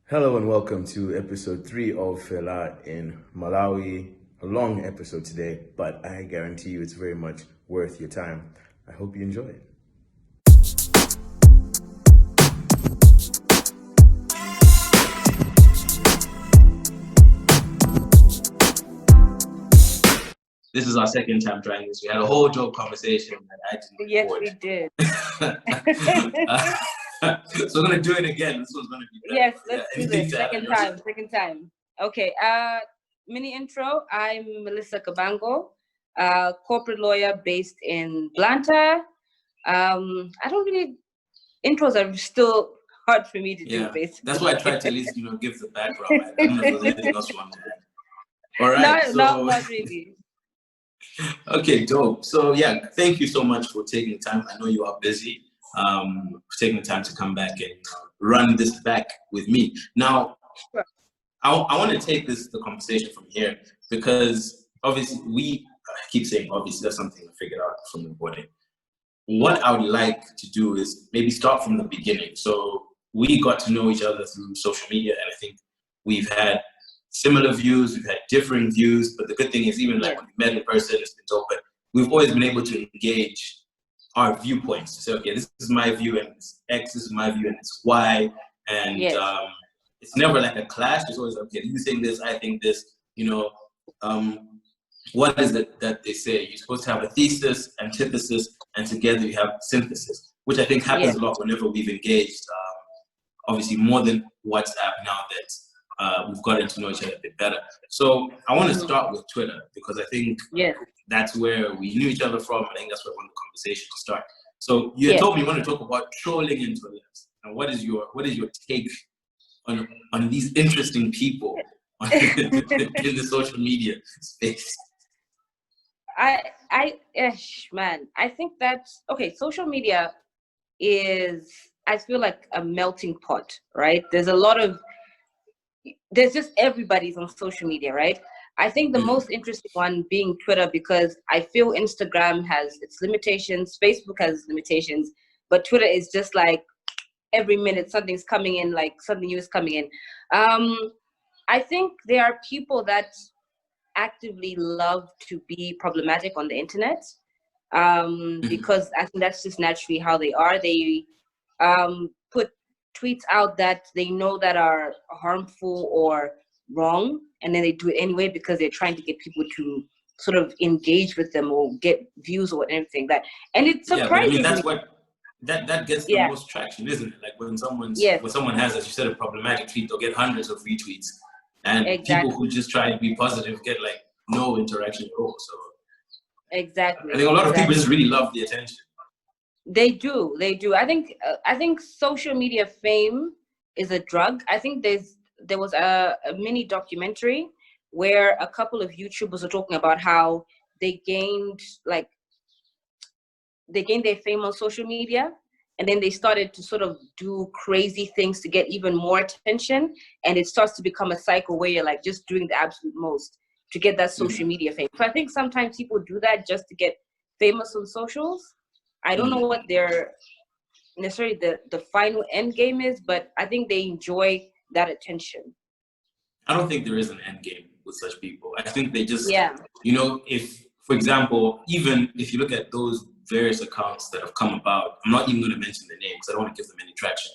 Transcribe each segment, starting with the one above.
Hello and welcome to episode 3 of Fela in Malawi. A long episode today, but I guarantee you it's very much worth your time. I hope you enjoy it. This is our second time trying this. We had a whole joke conversation that I didn't Yes, record. we did. So we're gonna do it again. This one's gonna be better. Yes, let's do this. Second time. Okay. Mini intro. I'm Melissa Kabango, corporate lawyer based in Blanta. Intros are still hard for me to do, basically. That's why I tried to at least, give the background. I don't know if there's anything else you want to add. All right. Not really. Okay, dope. So yeah, thank you so much for taking the time. I know you are busy. For taking the time to come back and run this back with me. Now, sure. I want to take the conversation from here because obviously I keep saying obviously that's something I figured out from the recording. What I would like to do is maybe start from the beginning. So we got to know each other through social media, and I think we've had similar views, we've had differing views, but the good thing is even like when we met in person, it's been dope, but we've always been able to engage our viewpoints to say, okay, this is my view and it's X, this is my view and it's Y, and it's never like a clash. It's always, okay, you think this, I think this, what is it that they say? You're supposed to have a thesis, antithesis, and together you have synthesis, which I think happens a lot whenever we've engaged, obviously more than WhatsApp now that we've gotten to know each other a bit better. So I want to start with Twitter because I think that's where we knew each other from. I think that's where I want the conversation to start. So you told me you want to talk about trolling interwebs. And what is your take on these interesting people in the social media space? I think that social media is, I feel like a melting pot, right? There's just everybody's on social media, right? I think the most interesting one being Twitter, because I feel Instagram has its limitations, Facebook has limitations, but Twitter is just like every minute something's coming in, like something new is coming in. I think there are people that actively love to be problematic on the internet, because I think that's just naturally how they are. They put tweets out that they know that are harmful or wrong, and then they do it anyway because they're trying to get people to sort of engage with them or get views or anything that. And it's surprising. That's what that gets the most traction, isn't it? Like when someone has, as you said, a problematic tweet, they'll get hundreds of retweets, and people who just try to be positive get like no interaction at all. So I think a lot of people just really love the attention. They do. I think social media fame is a drug. I think there was a mini documentary where a couple of YouTubers are talking about how they gained their fame on social media, and then they started to sort of do crazy things to get even more attention, and it starts to become a cycle where you're like just doing the absolute most to get that social media fame. So I think sometimes people do that just to get famous on socials. I don't know what their necessarily the final end game is, but I think they enjoy that attention. I don't think there is an end game with such people. I think they just, if, for example, even if you look at those various accounts that have come about, I'm not even going to mention the names because I don't want to give them any traction.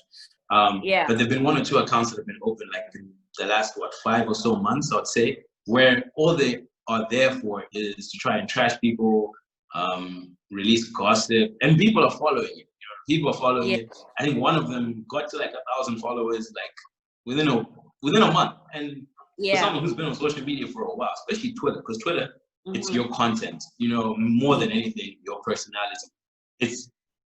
But there've been one or two accounts that have been open like in the last, 5 or so months, I'd say, where all they are there for is to try and trash people, release gossip, and people are following it. People are following it. I think one of them got to like 1,000 followers like within a month. And for someone who's been on social media for a while, especially Twitter, because Twitter, it's your content, more than anything, your personality.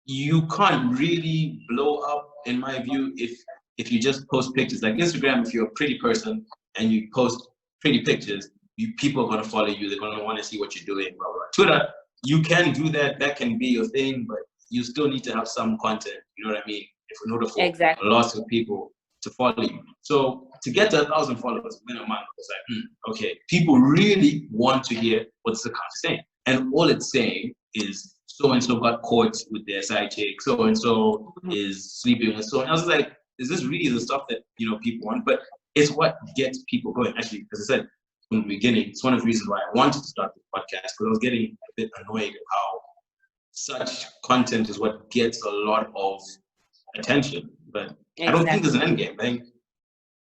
You can't really blow up, in my view, if you just post pictures. Like Instagram, if you're a pretty person and you post pretty pictures, people are gonna follow you. They're gonna want to see what you're doing. Blah, blah. Twitter, you can do that. That can be your thing, but you still need to have some content. You know what I mean? In order for lots of people to follow you. So to get to 1,000 followers within a month, it's like, okay, people really want to hear what this account is saying, and all it's saying is so and so got caught with their side chick, so and so is sleeping with so. And I was like, is this really the stuff that, you know, people want? But it's what gets people going. Actually, as I said from the beginning, it's one of the reasons why I wanted to start the podcast, because I was getting a bit annoyed at how such content is what gets a lot of attention. But I don't think there's an end game. I think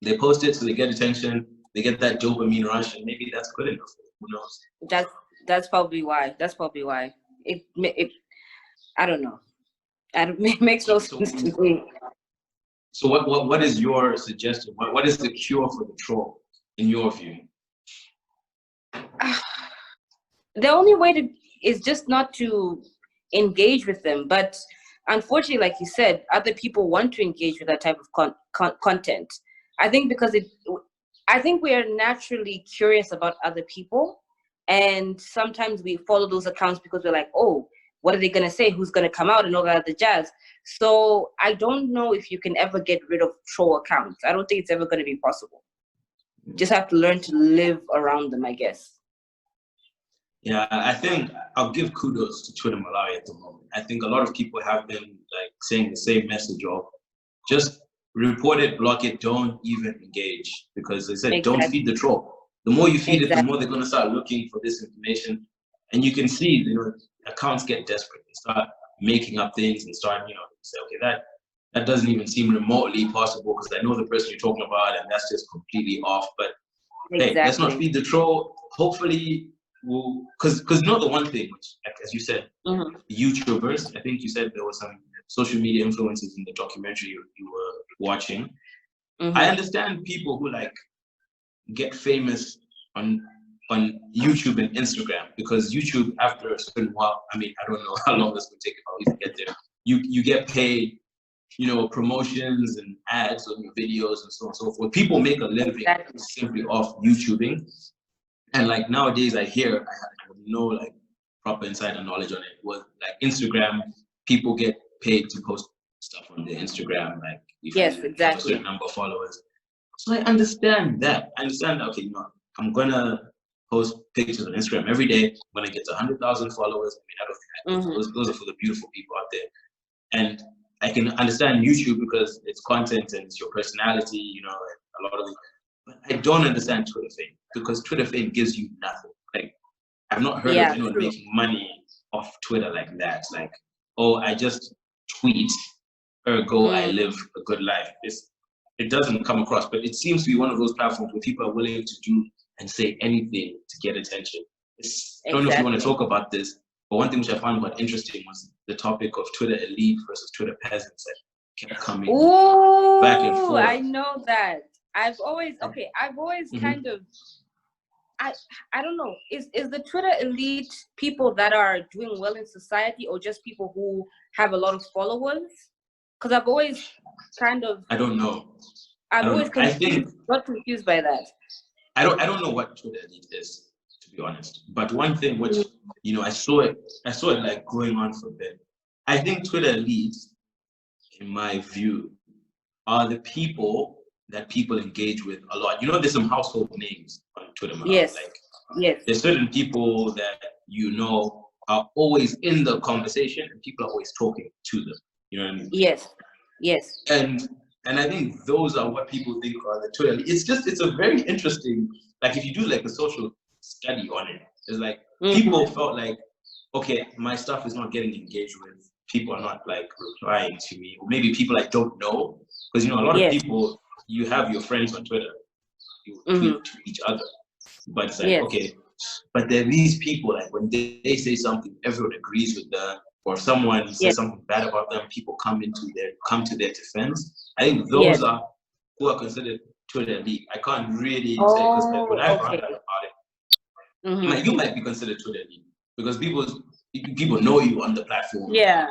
they post it so they get attention, they get that dopamine rush, and maybe that's good enough. Who knows? That's probably why. That's probably why. It I don't know. It makes no sense to me. So what is your suggestion? What is the cure for the troll, in your view? The only way is just not to engage with them. But unfortunately, like you said, other people want to engage with that type of content. I think because I think we are naturally curious about other people, and sometimes we follow those accounts because we're like, oh, what are they going to say? Who's going to come out and all that other jazz? So I don't know if you can ever get rid of troll accounts. I don't think it's ever going to be possible. You just have to learn to live around them, I guess. Yeah, I think I'll give kudos to Twitter Malawi at the moment. I think a lot of people have been like saying the same message of just report it, block it, don't even engage, because they said don't feed the troll. The more you feed it, the more they're going to start looking for this information. And you can see, you know, accounts get desperate. They start making up things and start, you know, say, okay, that doesn't even seem remotely possible because I know the person you're talking about, and that's just completely off. But hey, let's not feed the troll. Hopefully, because not the one thing, which, as you said, YouTubers. I think you said there was some social media influencers in the documentary you were watching. I understand people who like get famous on YouTube and Instagram, because YouTube, after a certain while, I mean, I don't know how long this will take if I get there. You get paid, you know, promotions and ads on your videos and so on and so forth. People make a living simply off YouTubing. And like nowadays I hear, I have no like proper insider knowledge on it, was like Instagram, people get paid to post stuff on their Instagram, like if you have a certain number of followers. So I understand that. I understand that, okay, you know, I'm gonna post pictures on Instagram every day. I'm gonna get to 100,000 followers. I mean, I don't think those are for the beautiful people out there. And I can understand YouTube because it's content and it's your personality, you know, and a lot of it. But I don't understand Twitter fame, because Twitter fame gives you nothing. Like, I've not heard of anyone making money off Twitter like that. Like, oh, I just tweet, ergo I live a good life. It doesn't come across, but it seems to be one of those platforms where people are willing to do and say anything to get attention. I don't know if you want to talk about this, but one thing which I found quite interesting was the topic of Twitter elite versus Twitter peasants that kept coming back and forth. I know that. I've always kind of, I don't know, is the Twitter elite people that are doing well in society, or just people who have a lot of followers? Because I've always kind of, I don't know. Got confused by that. I don't know what Twitter elite is, to be honest. But one thing which, you know, I saw it like going on for a bit. I think Twitter elite, in my view, are the people that people engage with a lot. You know, there's some household names on Twitter. Yes. There's certain people that, you know, are always in the conversation and people are always talking to them. You know what I mean? Yes. And I think those are what people think are the Twitter. It's a very interesting, like if you do like a social study on it, it's like people felt like, okay, my stuff is not getting engaged with. People are not like replying to me. Or maybe people I don't know. Because, you know, a lot of people, you have your friends on Twitter, you tweet to each other. But it's like, okay, but there are these people, like when they say something, everyone agrees with them. Or if someone says something bad about them, people come to their defense. I think those are who are considered Twitter elite. I can't really say, because like, when I found out about it, you might be considered Twitter elite because people know you on the platform. Yeah.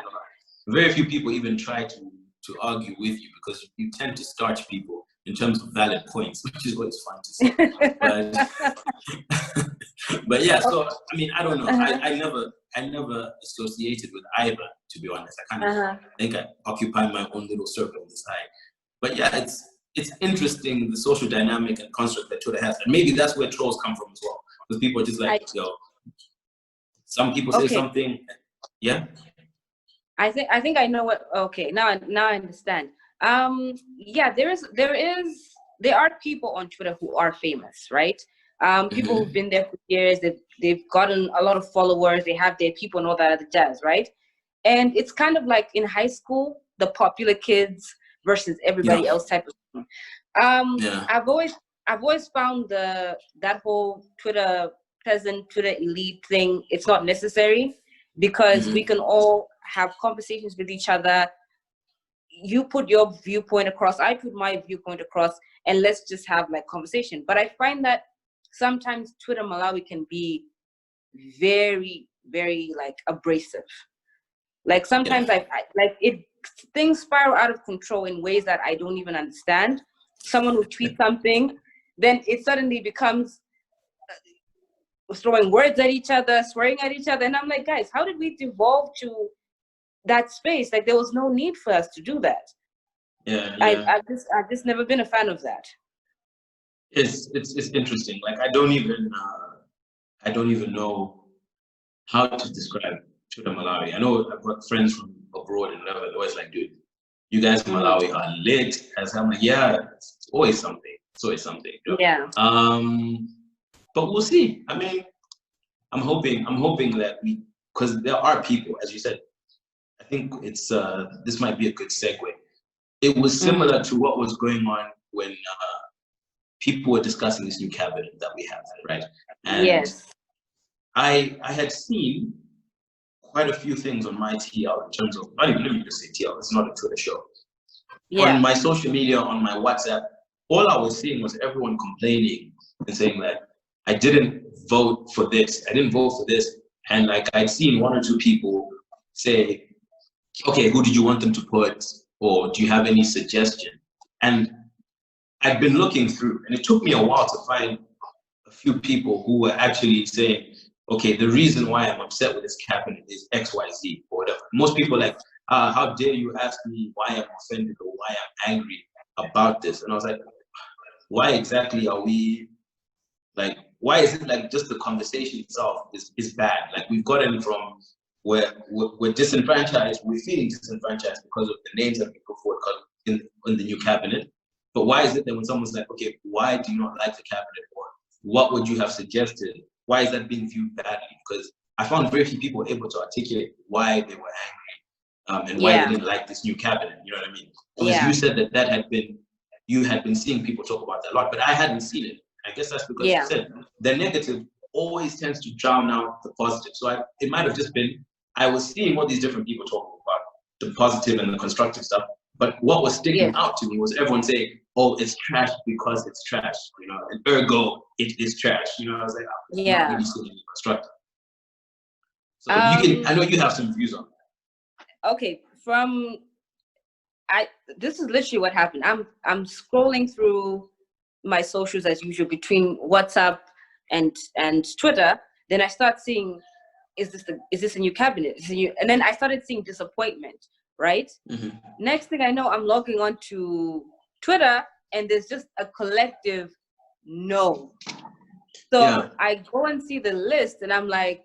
Very few people even try to argue with you, because you tend to starch people in terms of valid points, which is what it's fun to say. But yeah, so I mean, I don't know. I never associated with either, to be honest. I kind of think I occupy my own little circle on the side. But yeah, it's interesting, the social dynamic and construct that Twitter has, and maybe that's where trolls come from as well, because people are just like, yo, some people say something, yeah. I think I know what. Okay, now I understand. Yeah, there are people on Twitter who are famous, right? People who've been there for years, they've gotten a lot of followers, they have their people and all that other jazz, right? And it's kind of like in high school, the popular kids versus everybody else type of thing. I've always found that whole Twitter peasant, Twitter elite thing, it's not necessary, because we can all have conversations with each other. You put your viewpoint across, I put my viewpoint across, and let's just have like conversation. But I find that sometimes Twitter Malawi can be very, very like abrasive. Like sometimes I like it, things spiral out of control in ways that I don't even understand. Someone will tweet something, then it suddenly becomes throwing words at each other, swearing at each other, and I'm like, guys, how did we devolve to that space? Like there was no need for us to do that. I've just never been a fan of that. It's interesting. Like I don't even know how to describe Twitter Malawi. I know I've got friends from abroad and whatever. They're always like, dude, you guys in Malawi are lit as hell. I'm like, yeah, it's always something. It's always something. Yeah. But we'll see. I mean, I'm hoping that because there are people, as you said. I think it's this might be a good segue. It was similar to what was going on when people were discussing this new cabinet that we have, right? And I had seen quite a few things on my TL in terms of, not even, let me just say TL, it's not a Twitter show. On my social media, on my WhatsApp, all I was seeing was everyone complaining and saying that I didn't vote for this, I didn't vote for this. And like I'd seen one or two people say, okay, who did you want them to put? Or do you have any suggestion? And I've been looking through, and it took me a while to find a few people who were actually saying, okay, the reason why I'm upset with this cabinet is X, Y, Z, or whatever. Most people like, how dare you ask me why I'm offended or why I'm angry about this? And I was like, why exactly are we, like, why is it like just the conversation itself is bad? Like we've gotten from we're disenfranchised, we're feeling disenfranchised because of the names that we put forward in the new cabinet. But why is it that when someone's like, okay, why do you not like the cabinet? Or what would you have suggested? Why is that being viewed badly? Because I found very few people able to articulate why they were angry and why they didn't like this new cabinet. You know what I mean? Because you said you had been seeing people talk about that a lot, but I hadn't seen it. I guess that's because you said the negative always tends to drown out the positive. So it might have just been, I was seeing all these different people talking about the positive and the constructive stuff, but what was sticking out to me was everyone saying, oh, it's trash because it's trash, you know, and ergo, it is trash. You know, I was like, oh, it's not really seeing any constructive. So I know you have some views on that. Okay, this is literally what happened. I'm scrolling through my socials as usual between WhatsApp and Twitter. Then I start seeing, is this a new cabinet? And then I started seeing disappointment, right? Next thing I know, I'm logging on to Twitter and there's just a collective no. So I go and see the list and I'm like,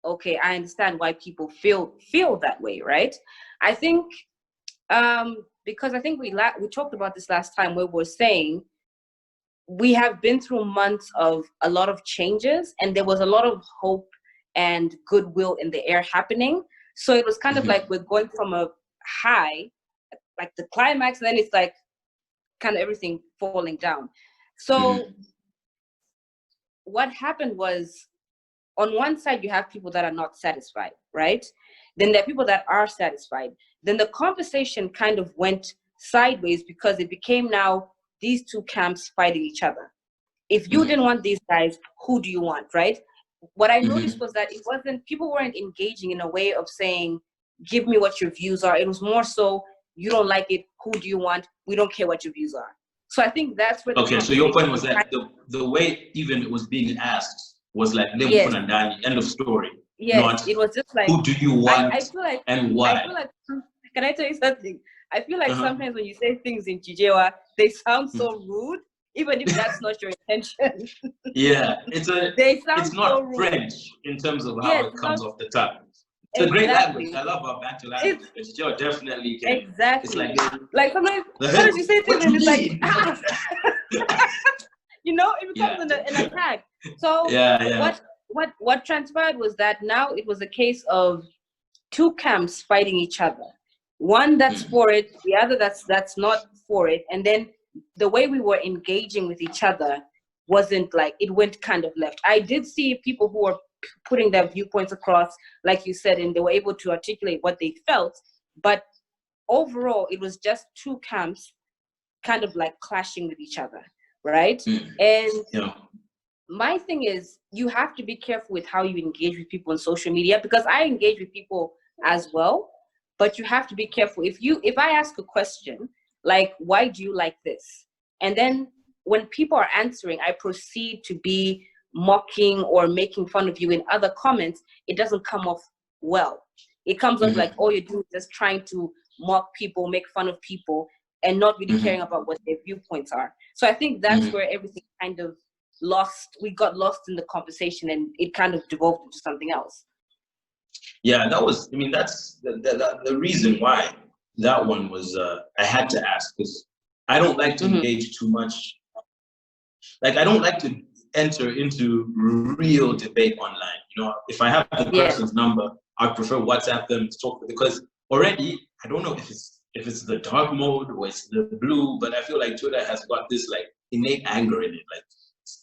okay, I understand why people feel that way, right? I think because I think we talked about this last time where we're saying we have been through months of a lot of changes and there was a lot of hope and goodwill in the air happening. So it was kind of like we're going from a high, like the climax, and then it's like kind of everything falling down. So what happened was, on one side, you have people that are not satisfied, right? Then there are people that are satisfied. Then the conversation kind of went sideways because it became now these two camps fighting each other. If you didn't want these guys, who do you want, right? What I noticed was that people weren't engaging in a way of saying, give me what your views are. It was more so, you don't like it, who do you want? We don't care what your views are. So I think that's where so your point was that the way even it was being asked was like, end of story. Yes, it was just like, who do you want I feel like, and why? I feel like, can I tell you something? I feel like sometimes when you say things in Chichewa, they sound so rude, even if that's not your intention. Yeah, it's not so French in terms of how it comes off the tongue. It's a great language. I love our banter language. But Joe definitely can. Exactly. It's like sometimes, what did you say to him? It's like, you know, it becomes an attack. So what transpired was that now it was a case of two camps fighting each other. One that's for it, the other that's not for it. And then the way we were engaging with each other wasn't like, it went kind of left. I did see people who were putting their viewpoints across, like you said, and they were able to articulate what they felt. But overall, it was just two camps kind of like clashing with each other, right? And my thing is, you have to be careful with how you engage with people on social media, because I engage with people as well, but you have to be careful. If I ask a question like, why do you like this? And then when people are answering, I proceed to be mocking or making fun of you in other comments, it doesn't come off well. It comes off like, all you're doing is just trying to mock people, make fun of people, and not really caring about what their viewpoints are. So I think that's where everything kind of we got lost in the conversation, and it kind of devolved into something else. Yeah, that's the reason why that one was, I had to ask, because I don't like to engage too much. Like, I don't like to enter into real debate online. You know, if I have the person's number, I prefer WhatsApp them to talk, because already, I don't know if it's the dark mode or it's the blue, but I feel like Twitter has got this like innate anger in it. Like,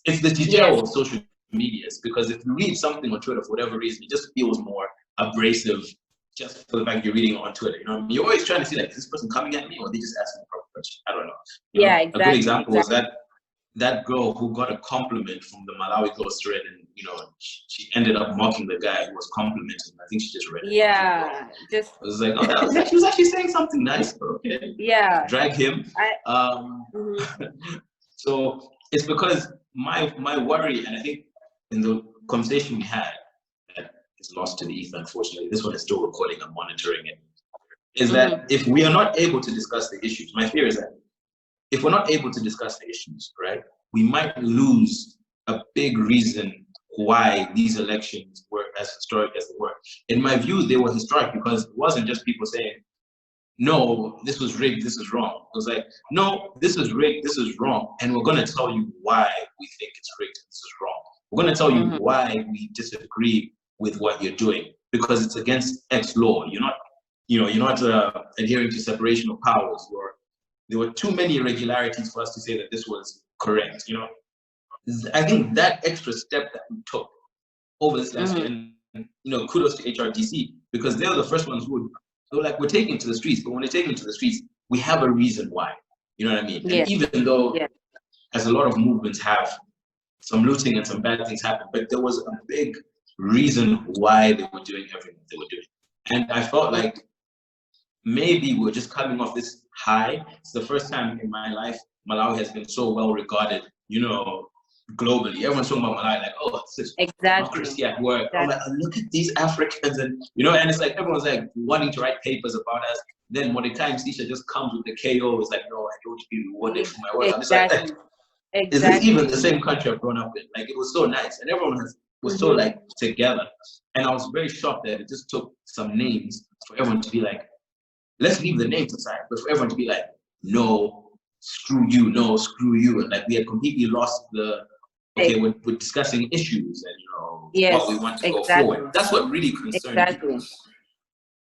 it's the detail of social medias, because if you read something on Twitter for whatever reason, it just feels more abrasive just for the fact you're reading it on Twitter. You know, you're always trying to see, like, is this person coming at me, or they just asking a proper question? I don't know. You know, exactly. A good example was that girl who got a compliment from the Malawi Ghost thread, and you know, she ended up mocking the guy who was complimenting. I think she just read it. Yeah, it was like, oh, she was actually saying something nice, but okay. Yeah. Drag him. So it's because my worry, and I think in the conversation we had, that is lost to the ether, unfortunately, this one is still recording and monitoring it, is that if we are not able to discuss the issues, my fear is that if we're not able to discuss the issues, right, we might lose a big reason why these elections were as historic as they were. In my view, they were historic because it wasn't just people saying, no, this was rigged, this is wrong. It was like, no, this is rigged, this is wrong, and we're going to tell you why we think it's rigged, this is wrong. We're going to tell you why we disagree with what you're doing, because it's against X law. You're not adhering to separation of powers. There were too many irregularities for us to say that this was correct. You know, I think that extra step that we took over this last year, and you know, kudos to HRDC, because they were the first ones who were like, we're taking to the streets, but when they're taking to the streets, we have a reason why. You know what I mean? And even though, as a lot of movements have, some looting and some bad things happen, but there was a big reason why they were doing everything they were doing. And I felt like maybe we're just coming off this high. It's the first time in my life Malawi has been so well regarded, you know, globally. Everyone's talking about Malawi like, oh, it's democracy at work. I'm like, oh, look at these Africans, and you know, and it's like everyone's like wanting to write papers about us. Then when the Times teacher just comes with the KO, it's like, no, I don't be rewarded for my work. I'm just like, is this even the same country I've grown up in? Like, it was so nice, and everyone was so like together. And I was very shocked that it just took some names for everyone to be like, let's leave the names aside, but for everyone to be like, no, screw you, no, screw you. And like, we had completely lost the, okay, we're discussing issues and, you know, what we want to go forward. That's what really concerned me.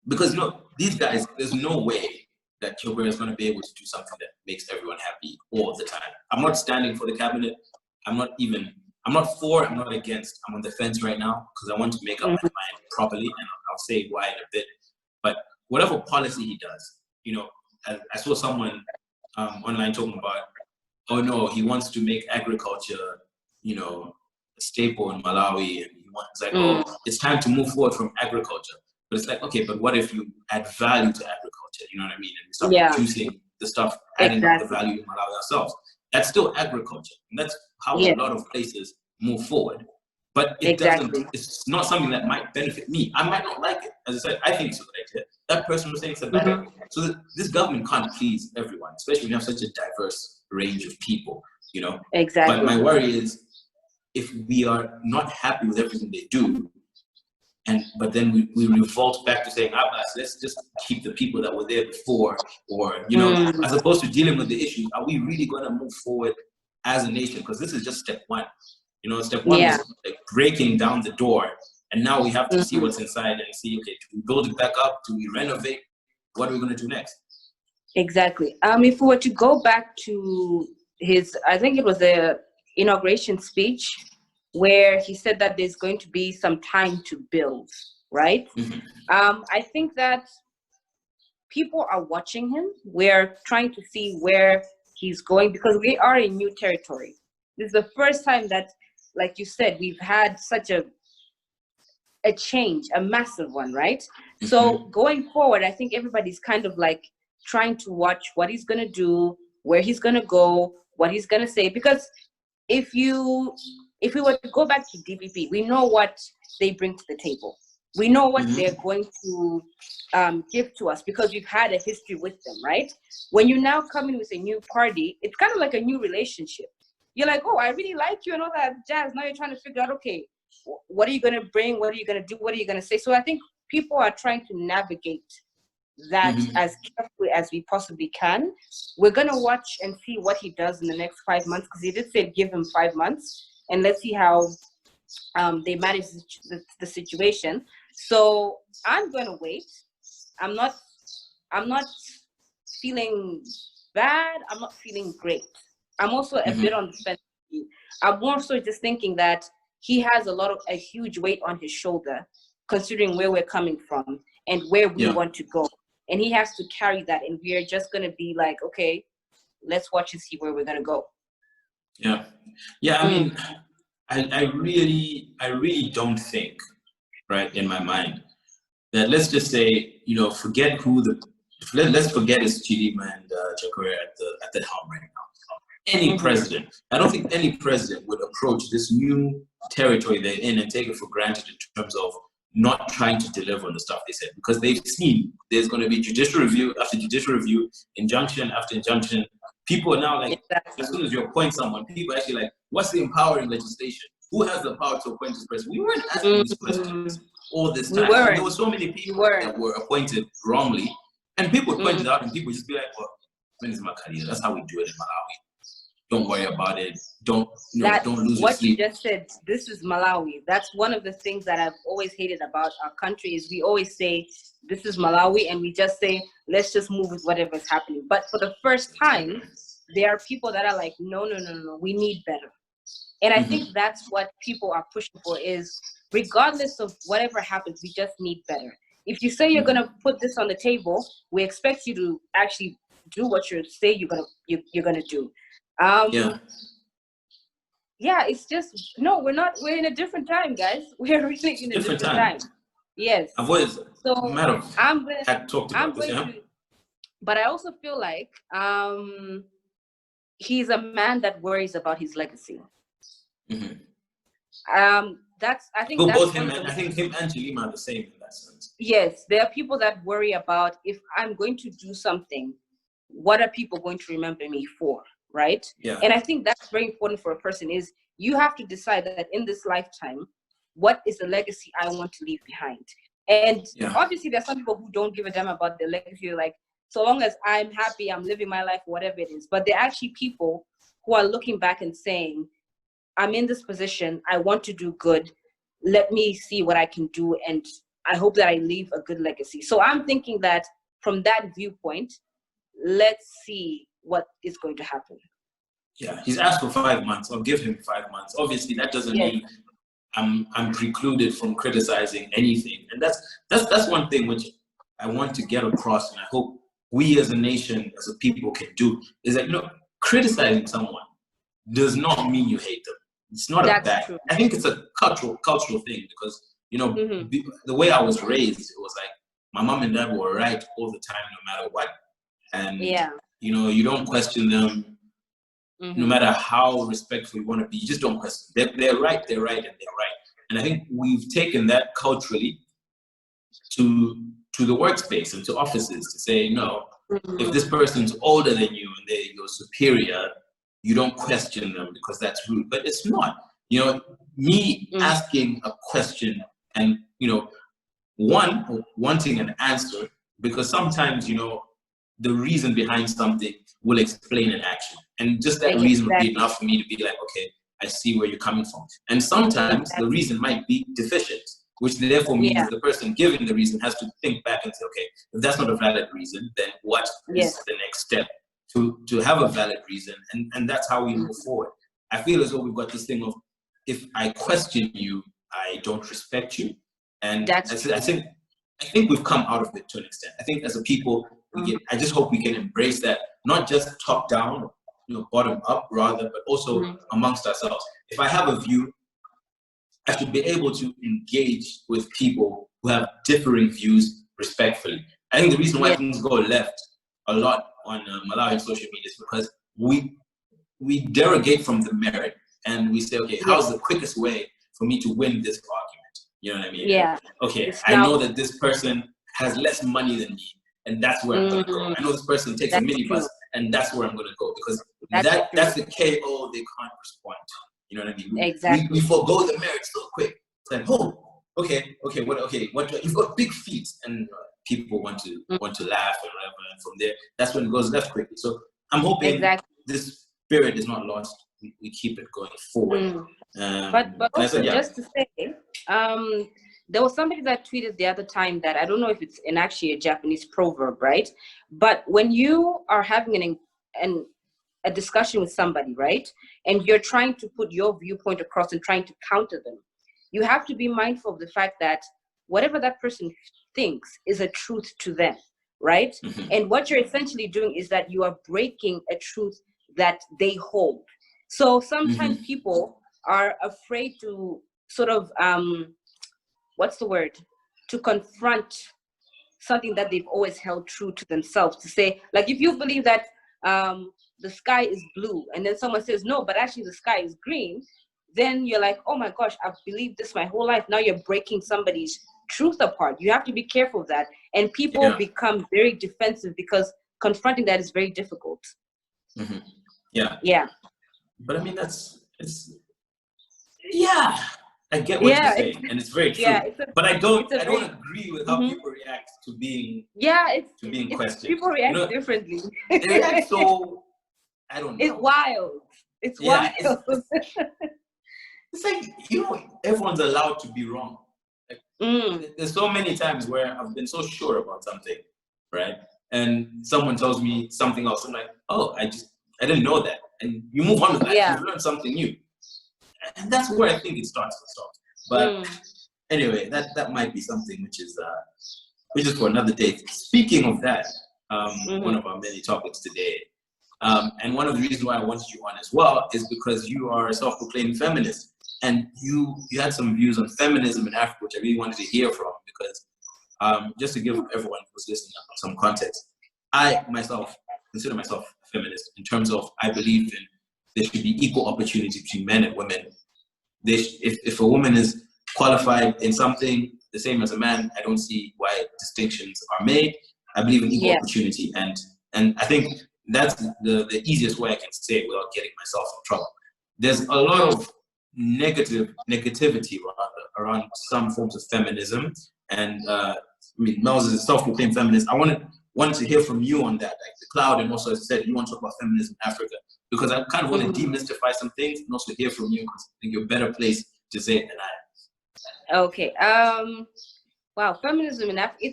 Because, you know, these guys, there's no way that Kilbert is going to be able to do something that makes everyone happy all the time. I'm not standing for the cabinet. I'm not for, I'm not against. I'm on the fence right now because I want to make up my mind properly, and I'll say why in a bit. But whatever policy he does, you know, I saw someone online talking about, oh no, he wants to make agriculture, you know, a staple in Malawi, and it's like, oh, it's time to move forward from agriculture. But it's like, okay, but what if you add value to agriculture? You know what I mean? And we start producing the stuff, adding up the value in Malawi ourselves. That's still agriculture. And that's how a lot of places move forward. But it doesn't, it's not something that might benefit me. I might not like it. As I said, I think it's a good idea. That person was saying it's a bad idea. So this government can't please everyone, especially when you have such a diverse range of people, you know? But my worry is, if we are not happy with everything they do, but then we revolt back to saying, let's just keep the people that were there before, or as opposed to dealing with the issues. Are we really going to move forward as a nation? Because this is just step one. Step one was like breaking down the door, and now we have to see what's inside and see, okay, do we build it back up? Do we renovate? What are we going to do next? Exactly. If we were to go back to his, I think it was the inauguration speech, where he said that there's going to be some time to build, right? I think that people are watching him. We're trying to see where he's going, because we are in new territory. This is the first time that, like you said, we've had such a change, a massive one, right? So going forward, I think everybody's kind of like trying to watch what he's going to do, where he's going to go, what he's going to say. Because if we were to go back to DPP, we know what they bring to the table. We know what they're going to give to us, because we've had a history with them, right? When you now come in with a new party, it's kind of like a new relationship. You're like, oh, I really like you and all that jazz. Now you're trying to figure out, okay, what are you going to bring? What are you going to do? What are you going to say? So I think people are trying to navigate that as carefully as we possibly can. We're going to watch and see what he does in the next 5 months, because he did say give him 5 months, and let's see how they manage the situation. So I'm going to wait. I'm not feeling bad. I'm not feeling great. I'm also a bit on the fence. I'm more so just thinking that he has a huge weight on his shoulder, considering where we're coming from and where we want to go. And he has to carry that. And we're just going to be like, okay, let's watch and see where we're going to go. Yeah. Yeah. I mean, I really don't think, right, in my mind, that let's just say, forget let's forget his Chidima and Chakwera at the helm right now. Any president, I don't think any president would approach this new territory they're in and take it for granted in terms of not trying to deliver on the stuff they said, because they've seen there's going to be judicial review after judicial review, injunction after injunction. People are now like, as soon as you appoint someone, people are actually like, what's the empowering legislation? Who has the power to appoint this person? We weren't asking these questions all this time. There were so many people that were appointed wrongly, and people would point it out, and people would just be like, well, when is my career? That's how we do it in Malawi. Don't worry about it. Don't lose your sleep. What you just said, this is Malawi. That's one of the things that I've always hated about our country, is we always say, this is Malawi, and we just say, let's just move with whatever is happening. But for the first time, there are people that are like, no, we need better. And I think that's what people are pushing for, is regardless of whatever happens, we just need better. If you say you're going to put this on the table, we expect you to actually do what you say you're going to do. It's just, no, we're in a different time, guys. We're really in a different time. Yes. I've always, but I also feel like he's a man that worries about his legacy. I think him and Chilima are the same in that sense. Yes, there are people that worry about, if I'm going to do something, what are people going to remember me for, right? Yeah. And I think that's very important for a person, is you have to decide that in this lifetime, what is the legacy I want to leave behind? And obviously there's some people who don't give a damn about their legacy, like, so long as I'm happy, I'm living my life, whatever it is. But there are actually people who are looking back and saying, I'm in this position, I want to do good, let me see what I can do, and I hope that I leave a good legacy. So I'm thinking that from that viewpoint, let's see what is going to happen. Yeah, he's asked for 5 months. I'll give him 5 months. Obviously, that doesn't mean I'm precluded from criticizing anything. And that's one thing which I want to get across, and I hope we as a nation, as a people, can do, is that, criticizing someone does not mean you hate them. It's not a bad. True. I think it's a cultural thing, because the way I was raised, it was like my mom and dad were right all the time, no matter what, and you don't question them, no matter how respectful you want to be. You just don't question. They're right, and they're right. And I think we've taken that culturally to the workspace and to offices to say, no, if this person's older than you and they're your superior, you don't question them because that's rude. But it's not. Me asking a question And, you know, wanting an answer, because sometimes, you know, the reason behind something will explain an action. And just that reason would be enough for me to be like, okay, I see where you're coming from. And sometimes the reason might be deficient, which therefore means the person giving the reason has to think back and say, okay, if that's not a valid reason, then what is the next step to have a valid reason? And that's how we move forward. I feel as though we've got this thing of, if I question you, I don't respect you. And I think we've come out of it to an extent. I think as a people, I just hope we can embrace that, not just top down, you know, bottom up rather, but also amongst ourselves. If I have a view, I should be able to engage with people who have differing views respectfully. I think the reason why things go left a lot on Malawian social media is because we derogate from the merit and we say, okay, how's the quickest way for me to win this argument? You know what I mean? Yeah. Okay, I know that this person has less money than me, and that's where I'm going to go. I know this person takes a minibus, and that's where I'm going to go, because that's the KO they can't respond to. You know what I mean? We forego the merit so quick. It's like, oh, okay, what you've got big feet, and people want to laugh and whatever, and from there, that's when it goes left quickly. So I'm hoping this spirit is not lost. We keep it going forward. But also, just to say, there was somebody that tweeted the other time that, I don't know if it's actually a Japanese proverb, right? But when you are having a discussion with somebody, right, and you're trying to put your viewpoint across and trying to counter them, you have to be mindful of the fact that whatever that person thinks is a truth to them, right? And what you're essentially doing is that you are breaking a truth that they hold. So sometimes people are afraid to sort of, to confront something that they've always held true to themselves. To say, like, if you believe that the sky is blue, and then someone says, no, but actually the sky is green, then you're like, oh my gosh, I've believed this my whole life. Now you're breaking somebody's truth apart. You have to be careful of that. And people become very defensive because confronting that is very difficult. Yeah. But I mean, I get what you're saying, and it's very true. But I don't agree with how people react to being questioned. People react differently. They react so, I don't know. It's wild. It's wild. It's like, you know, everyone's allowed to be wrong. Like, there's so many times where I've been so sure about something, right? And someone tells me something else. I'm like, oh, I didn't know that. And you move on with that. You've learned something new. And that's where I think it starts to stop. But anyway, that might be something which is for another day. Speaking of that, one of our many topics today, and one of the reasons why I wanted you on as well is because you are a self-proclaimed feminist, and you had some views on feminism in Africa, which I really wanted to hear from, because just to give everyone who's listening some context, I myself consider myself a feminist in terms of, I believe in there should be equal opportunity between men and women. If a woman is qualified in something the same as a man, I don't see why distinctions are made. I believe in equal opportunity, and I think that's the easiest way I can say it without getting myself in trouble. There's a lot of negativity around some forms of feminism, and I mean, Miles is a self-proclaimed feminist. I wanted to hear from you on that, like the cloud, and also, as I said, you want to talk about feminism in Africa, because I kind of want to demystify some things and also hear from you, because I think you're a better place to say it than I am. Okay. Wow, feminism in Africa,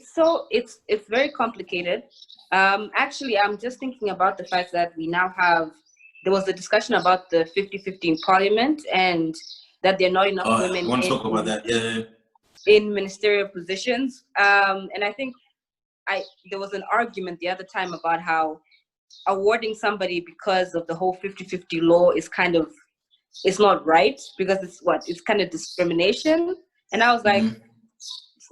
it's very complicated. Actually, I'm just thinking about the fact that we now have, there was a discussion about the 50-50 in parliament, and that there are not enough women I want to talk about that. In ministerial positions. And I think there was an argument the other time about how awarding somebody because of the whole 50-50 law is it's not right, because it's kind of discrimination. And I was like, it's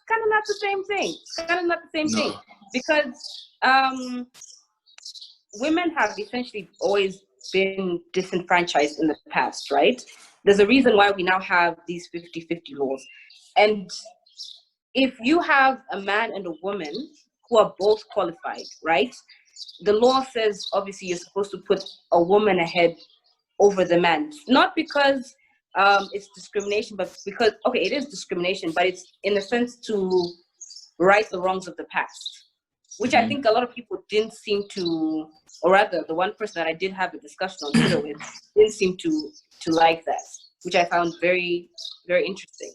kind of not the same thing. It's kind of not the same thing, because women have essentially always been disenfranchised in the past, right? There's a reason why we now have these 50-50 laws. And if you have a man and a woman who are both qualified, right? The law says, obviously, you're supposed to put a woman ahead over the man. Not because it's discrimination, but because, okay, it is discrimination, but it's in a sense to right the wrongs of the past, which I think a lot of people didn't seem to, or rather the one person that I did have a discussion on Twitter with didn't seem to like that, which I found very, very interesting.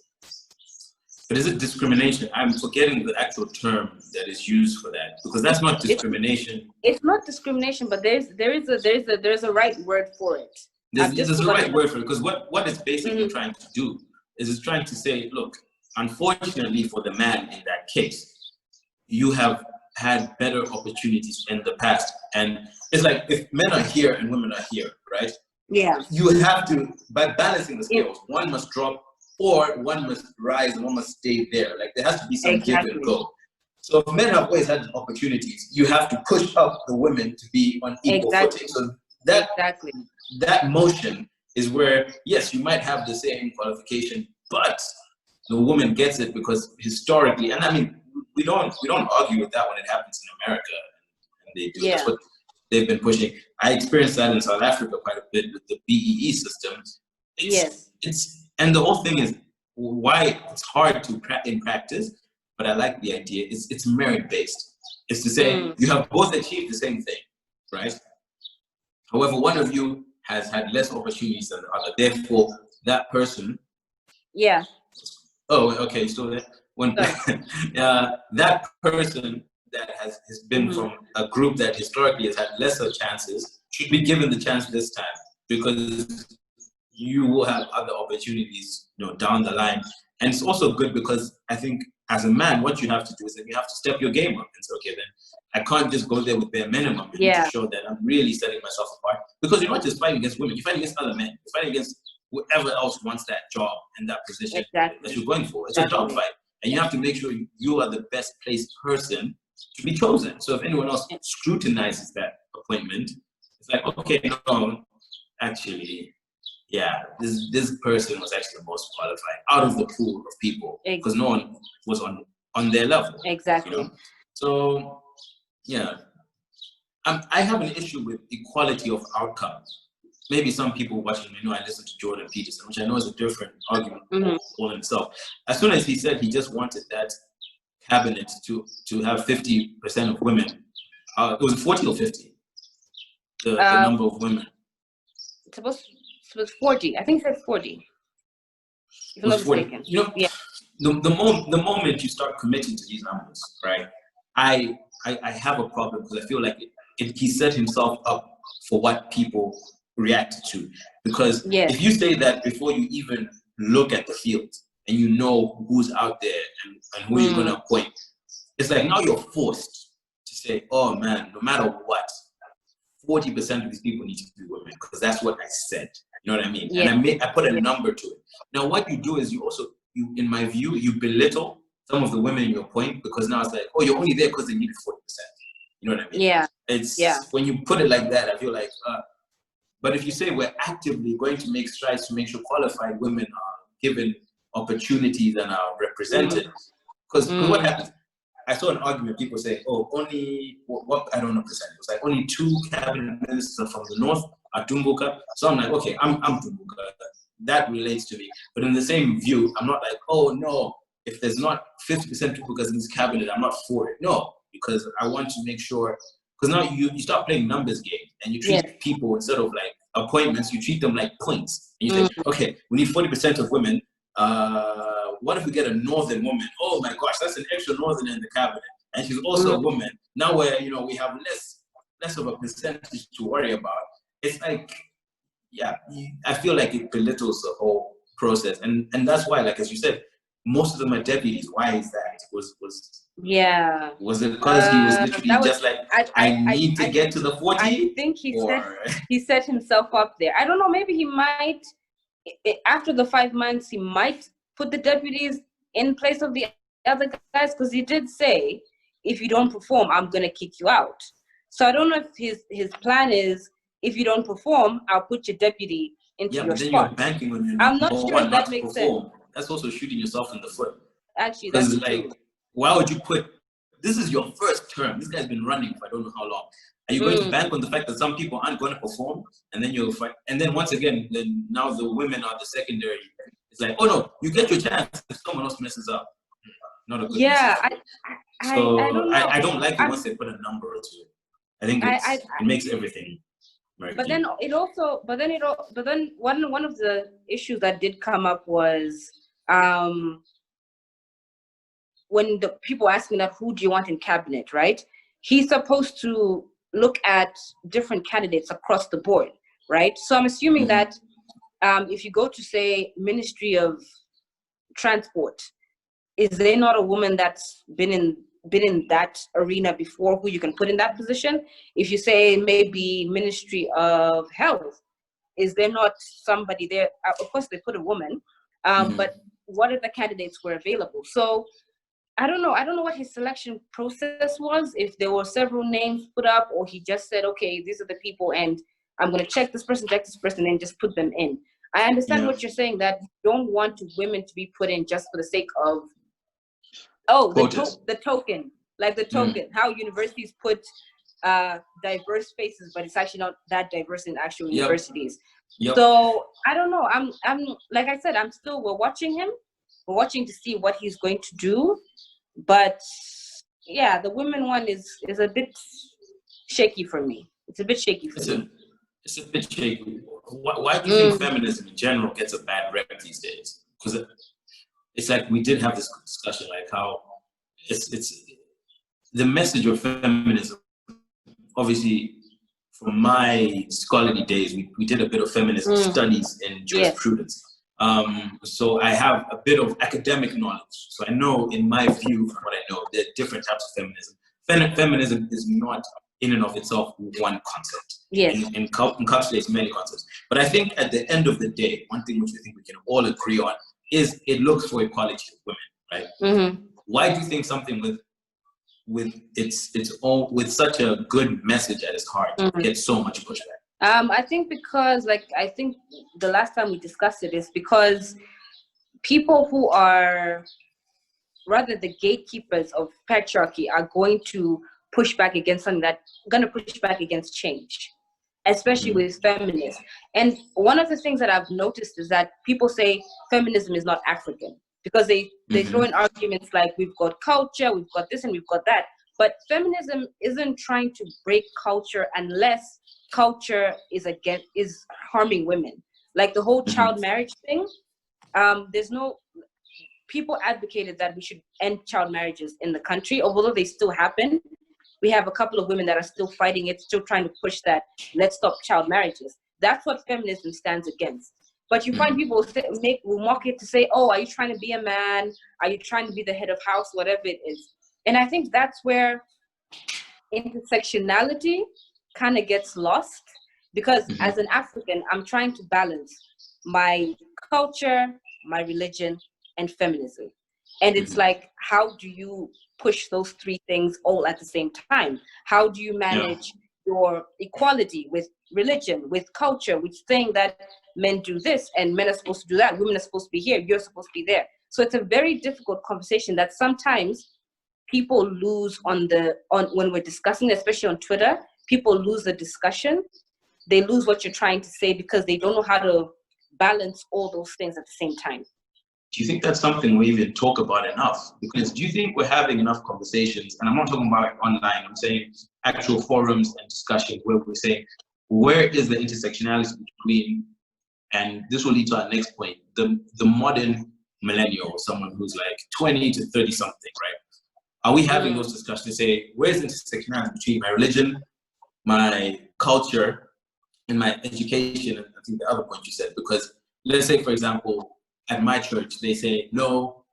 But is it discrimination? I'm forgetting the actual term that is used for that, because that's not discrimination. It's not discrimination, but there's a right word for it. There's a right word for it, because what it's basically trying to do is it's trying to say, look, unfortunately for the man in that case, you have had better opportunities in the past. And it's like, if men are here and women are here, right? Yeah. You have to, by balancing the scales, one must drop or one must rise and one must stay there. Like, there has to be some give and go. So if men have always had opportunities, you have to push up the women to be on equal footing. So that motion is where, yes, you might have the same qualification, but the woman gets it because historically, and I mean, we don't argue with that when it happens in America, and they do. That's what they've been pushing. I experienced that in South Africa quite a bit with the BEE system. And the whole thing is why it's hard to in practice, but I like the idea. It's merit based. It's to say you have both achieved the same thing, right? However, one of you has had less opportunities than the other. Therefore, that person. Yeah. Oh, okay. So that person that has been from a group that historically has had lesser chances should be given the chance this time, because you will have other opportunities, down the line. And it's also good because I think as a man, what you have to do is that you have to step your game up and say, okay, then I can't just go there with bare minimum. I need to show that I'm really setting myself apart, because you're not just fighting against women, you're fighting against other men, you're fighting against whoever else wants that job and that position that you're going for. It's a dogfight, and you have to make sure you are the best placed person to be chosen. So if anyone else scrutinizes that appointment, it's like, okay, no, actually, this person was actually the most qualified out of the pool of people, because no one was on their level. Exactly. So, I have an issue with equality of outcomes. Maybe some people watching me know I listen to Jordan Peterson, which I know is a different argument all in itself. As soon as he said he just wanted that cabinet to have 50% of women, it was 40 or 50, the number of women. It was 40. I think it said 40. If I'm not mistaken. The moment you start committing to these numbers, right? I have a problem, because I feel like he set himself up for what people react to. Because if you say that before you even look at the field and you know who's out there and who you're going to appoint, it's like now you're forced to say, oh man, no matter what, 40% of these people need to be women, because that's what I said. You know what I mean? And I put a number to it. Now what you do is you in my view, you belittle some of the women in your point, because now it's like, oh, you're only there because they needed 40%. You know what I mean? Yeah. When you put it like that, I feel like, but if you say we're actively going to make strides to make sure qualified women are given opportunities and are represented, because what happens? I saw an argument, people say, oh, only, what I don't know percent. It was like only 2 cabinet ministers are from the north, are Tumbuka. So I'm like, okay, I'm Tumbuka. That relates to me. But in the same view, I'm not like, oh no, if there's not 50% Tumbukas in this cabinet, I'm not for it. No, because I want to make sure, because now you start playing numbers game, and you treat people, instead of like appointments, you treat them like points. And you say, okay, we need 40% of women. What if we get a northern woman? Oh my gosh, that's an extra northerner in the cabinet, and she's also a woman. Now where we have less of a percentage to worry about. It's like, I feel like it belittles the whole process, and that's why, like as you said, most of them are deputies. Why is that? Was it because he was literally just like, I need to get to the 40? I think he set himself up there. I don't know. Maybe he might, after the 5 months, he might put the deputies in place of the other guys, because he did say, if you don't perform, I'm gonna kick you out. So I don't know if his plan is, if you don't perform, I'll put your deputy into your but then spot. you're banking on your I'm not sure if that makes sense. That's also shooting yourself in the foot. Actually, that's like, true. Why would you put? This is your first term. This guy's been running for I don't know how long. Are you going to bank on the fact that some people aren't going to perform, and then you'll fight? And then once again, then now the women are the secondary. It's like, oh no, you get your chance if someone else messes up. Not a good message. I don't know. I don't like it once they put a number to it. I think it makes everything. But then one of the issues that did come up was when the people asking that who do you want in cabinet, right? He's supposed to look at different candidates across the board, right? So I'm assuming that if you go to say Ministry of Transport, is there not a woman that's been in that arena before who you can put in that position? If you say maybe Ministry of Health, is there not somebody there? Of course they put a woman, but what if the candidates were available? So I don't know what his selection process was, if there were several names put up, or he just said, okay, these are the people and I'm going to check this person and just put them in. I understand what you're saying, that you don't want women to be put in just for the sake of the token, like the token, how universities put diverse faces, but it's actually not that diverse in actual universities. So I don't know. I'm like I said, we're watching him. We're watching to see what he's going to do. But yeah, the women one is a bit shaky for me. It's a bit shaky for me. It's a bit shaky. Why do you think feminism in general gets a bad rep these days? Because it's like we did have this discussion, like how it's the message of feminism. Obviously, from my scholarly days, we did a bit of feminist studies in jurisprudence. So I have a bit of academic knowledge. So I know, in my view, from what I know, there are different types of feminism. Feminism is not in and of itself one concept. Yes. In encapsulates many concepts. But I think at the end of the day, one thing which I think we can all agree on is it looks for equality of women, right? Mm-hmm. Why do you think something with such a good message at its heart gets so much pushback? I think because, I think the last time we discussed it is because people who are rather the gatekeepers of patriarchy are going to push back against something that's going to push back against change, especially with feminism. And one of the things that I've noticed is that people say feminism is not African because they throw in arguments like we've got culture, we've got this and we've got that. But feminism isn't trying to break culture unless culture is harming women. Like the whole child marriage thing, people advocated that we should end child marriages in the country, although they still happen. We have a couple of women that are still fighting it, still trying to push that, let's stop child marriages. That's what feminism stands against. But you find people will mock it to say, oh, are you trying to be a man? Are you trying to be the head of house? Whatever it is. And I think that's where intersectionality kind of gets lost, because as an African, I'm trying to balance my culture, my religion, and feminism. And it's like, how do you push those three things all at the same time? How do you manage your equality with religion, with culture, with saying that men do this and men are supposed to do that, women are supposed to be here, you're supposed to be there. So it's a very difficult conversation that sometimes people lose when we're discussing, especially on Twitter. People lose the discussion. They lose what you're trying to say because they don't know how to balance all those things at the same time. Do you think that's something we even talk about enough? Because do you think we're having enough conversations? And I'm not talking about online, I'm saying actual forums and discussions where we're saying, where is the intersectionality between, and this will lead to our next point, the modern millennial, someone who's like 20 to 30 something, right? Are we having those discussions to say, where's the intersectionality between my religion, my culture, and my education? And I think the other point you said, because let's say, for example, at my church, they say, no,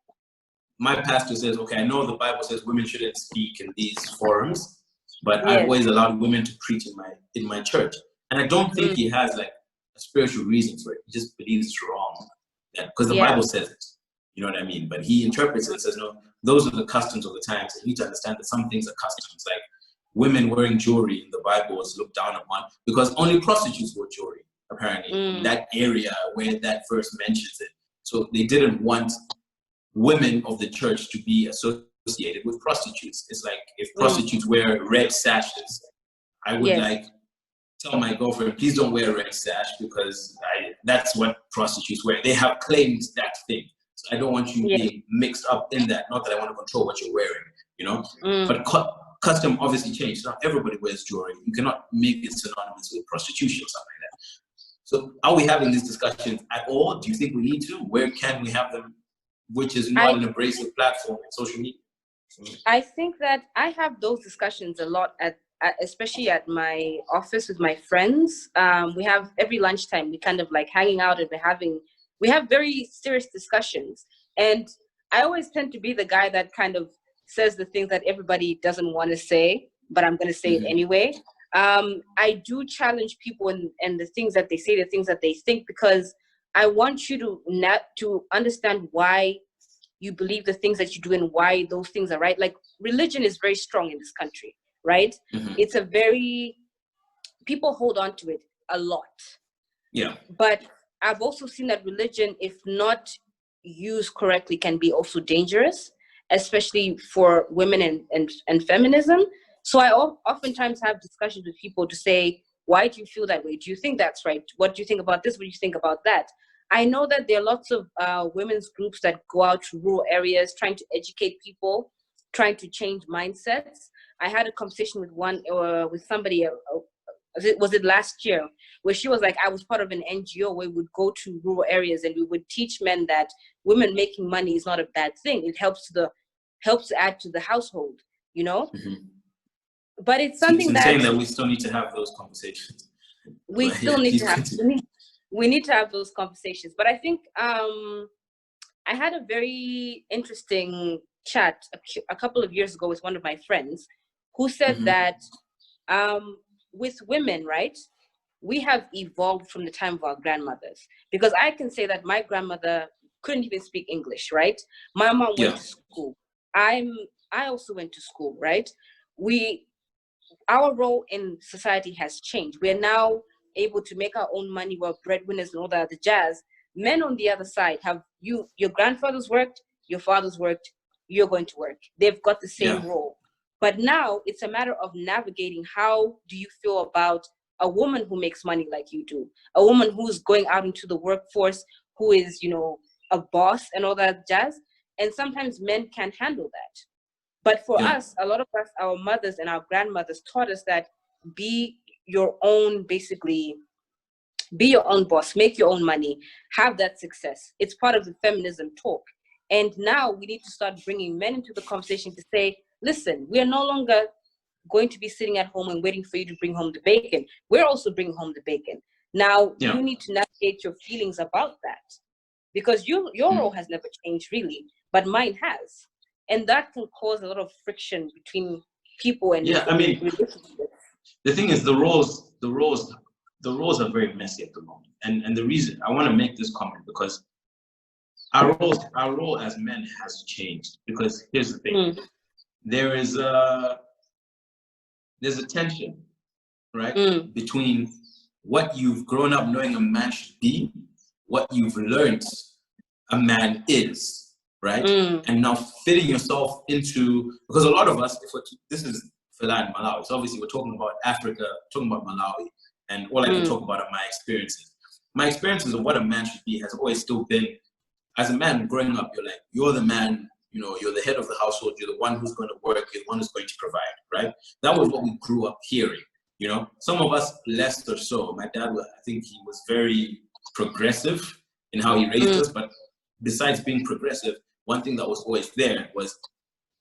my pastor says, okay, I know the Bible says women shouldn't speak in these forums, but I've always allowed women to preach in my church. And I don't think he has like a spiritual reason for it. He just believes it's wrong. Because the Bible says it. You know what I mean? But he interprets it and says, no, those are the customs of the times. And you need to understand that some things are customs. Like women wearing jewelry in the Bible was looked down upon because only prostitutes wore jewelry, apparently, in that area where that verse mentions it. So they didn't want women of the church to be associated with prostitutes. It's like if prostitutes wear red sashes, I would like tell my girlfriend, please don't wear a red sash because that's what prostitutes wear. They have claimed that thing. So I don't want you being mixed up in that. Not that I want to control what you're wearing, you know? But custom obviously changed. Not everybody wears jewelry. You cannot make it synonymous with prostitution or something like that. So are we having these discussions at all? Do you think we need to? Where can we have them, which is not an abrasive platform in social media? I think that I have those discussions a lot especially at my office with my friends. We have every lunchtime, we kind of like hanging out and we have very serious discussions. And I always tend to be the guy that kind of says the things that everybody doesn't want to say, but I'm going to say it anyway. I do challenge people and the things that they say, the things that they think, because I want you to understand why you believe the things that you do and why those things are right. Like religion is very strong in this country, right? It's people hold on to it a lot. Yeah. But I've also seen that religion, if not used correctly, can be also dangerous, especially for women and feminism. So I oftentimes have discussions with people to say, why do you feel that way? Do you think that's right? What do you think about this? What do you think about that? I know that there are lots of women's groups that go out to rural areas trying to educate people, trying to change mindsets. I had a conversation with somebody, was it last year, where she was like, I was part of an NGO where we would go to rural areas and we would teach men that women making money is not a bad thing. It helps add to the household, you know? But it's something that we still need to have those conversations. We need to have those conversations. But I think I had a very interesting chat a couple of years ago with one of my friends who said that with women, right, we have evolved from the time of our grandmothers. Because I can say that my grandmother couldn't even speak English, right? My mom went to school. I also went to school, right? Our role in society has changed. We are now able to make our own money. We're breadwinners and all that other jazz. Men on the other side your grandfathers worked, your fathers worked, you're going to work. They've got the same role. But now it's a matter of navigating. How do you feel about a woman who makes money like you do? A woman who's going out into the workforce, who is, a boss and all that jazz. And sometimes men can't handle that. But for us, a lot of us, our mothers and our grandmothers taught us that be your own boss, make your own money, have that success. It's part of the feminism talk. And now we need to start bringing men into the conversation to say, listen, we are no longer going to be sitting at home and waiting for you to bring home the bacon. We're also bringing home the bacon. Now, you need to navigate your feelings about that, because your role has never changed really, but mine has. And that can cause a lot of friction between people and relationships. The thing is, the roles are very messy at the moment. And the reason I want to make this comment, because our role as men has changed. Because here's the thing. There's a tension, right? Between what you've grown up knowing a man should be, what you've learned a man is, right? And now fitting yourself into, because a lot of us, this is Fela in Malawi. So obviously we're talking about Africa, talking about Malawi, and all I can talk about are my experiences. My experiences of what a man should be has always still been, as a man growing up, you're the man, you're the head of the household, you're the one who's going to work, you're the one who's going to provide, right? That was what we grew up hearing, Some of us less or so. My dad, I think he was very progressive in how he raised us, but besides being progressive, one thing that was always there was,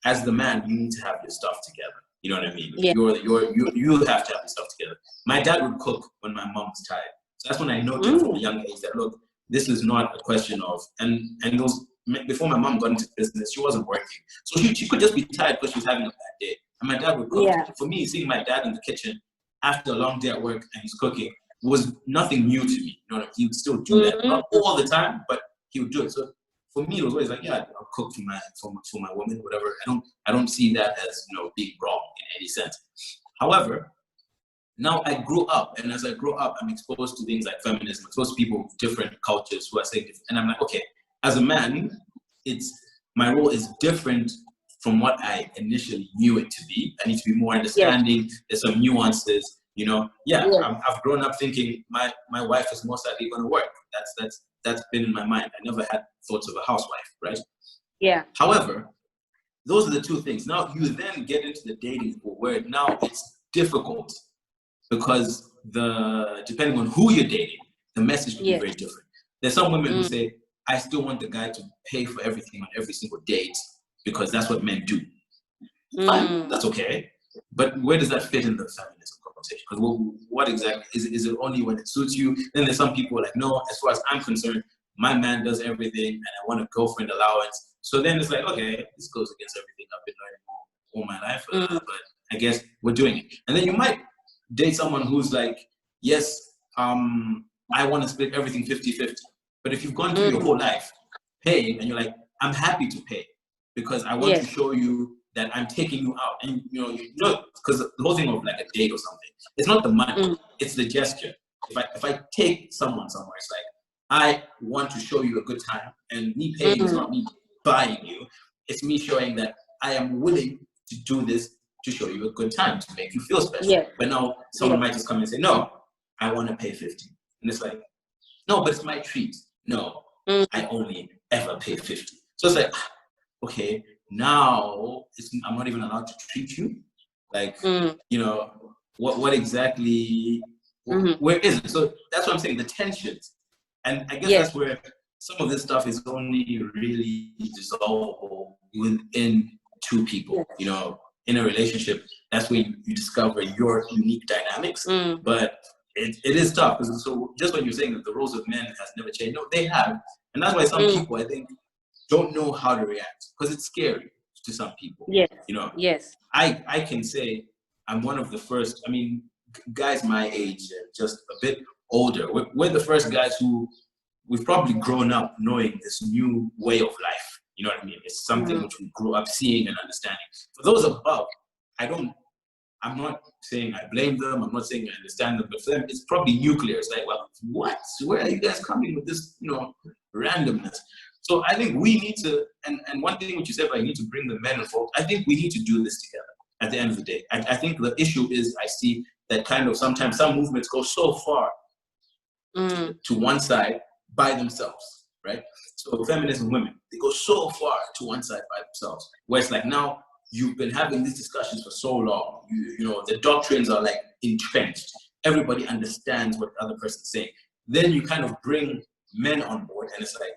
as the man, you need to have your stuff together. You know what I mean? Yeah. You have to have your stuff together. My dad would cook when my mom was tired. So that's when I noticed from a young age that, look, this is not a question of, and those, before my mom got into business, she wasn't working. So she could just be tired because she was having a bad day. And my dad would cook. Yeah. For me, seeing my dad in the kitchen after a long day at work and he's cooking was nothing new to me. He would still do that. Not all the time, but he would do it. So for me, it was always like, yeah, I'll cook for my woman, whatever. I don't see that as being wrong in any sense. However, now I grew up, and as I grow up, I'm exposed to things like feminism, exposed to people with different cultures who are saying different, and I'm like, okay, as a man, my role is different from what I initially knew it to be. I need to be more understanding. There's some nuances, you know. I've grown up thinking my wife is most likely going to work. That's been in my mind. I never had thoughts of a housewife, right? Yeah. However, those are the two things. Now you then get into the dating pool where now it's difficult because depending on who you're dating, the message can be very different. There's some women who say, I still want the guy to pay for everything on every single date because that's what men do. Fine, that's okay. But where does that fit in the feminism conversation? Because what exactly, is it only when it suits you? Then there's some people like, no, as far as I'm concerned, my man does everything and I want a girlfriend allowance. So then it's like, okay, this goes against everything I've been learning all my life, but I guess we're doing it. And then you might date someone who's like, yes, I want to split everything 50-50. But if you've gone through your whole life paying and you're like, I'm happy to pay because I want to show you that I'm taking you out. And you know, because the whole thing of like a date or something, it's not the money, it's the gesture. If I take someone somewhere, it's like, I want to show you a good time, and me paying is not me buying you. It's me showing that I am willing to do this to show you a good time, to make you feel special. Yeah. But now someone might just come and say, no, I want to pay 50. And it's like, no, but it's my treat. No, I only ever pay 50. So it's like, okay, now I'm not even allowed to treat you. Like, you know, what exactly, where is it? So that's what I'm saying, the tensions. And I guess that's where some of this stuff is only really dissolvable within two people. You know, in a relationship, that's when you discover your unique dynamics. But it is tough. So just when you're saying that the roles of men has never changed, no, they have. And that's why some people, I think, don't know how to react because it's scary to some people. You know, I can say I'm one of the first, I mean, guys my age and just a bit older, we're the first guys who we've probably grown up knowing this new way of life. You know what I mean? It's something which we grew up seeing and understanding. For those above, I'm not saying I blame them, I'm not saying I understand them, but for them, it's probably nuclear. It's like, well, what? Where are you guys coming with this, you know, randomness? So I think we need to, and one thing which you said, I need to bring the men involved. I think we need to do this together at the end of the day. I think the issue is I see that kind of sometimes some movements go so far to one side by themselves, right? So feminism women, they go so far to one side by themselves, where it's like now you've been having these discussions for so long, you know, the doctrines are like entrenched. Everybody understands what the other person's saying. Then you kind of bring men on board and it's like,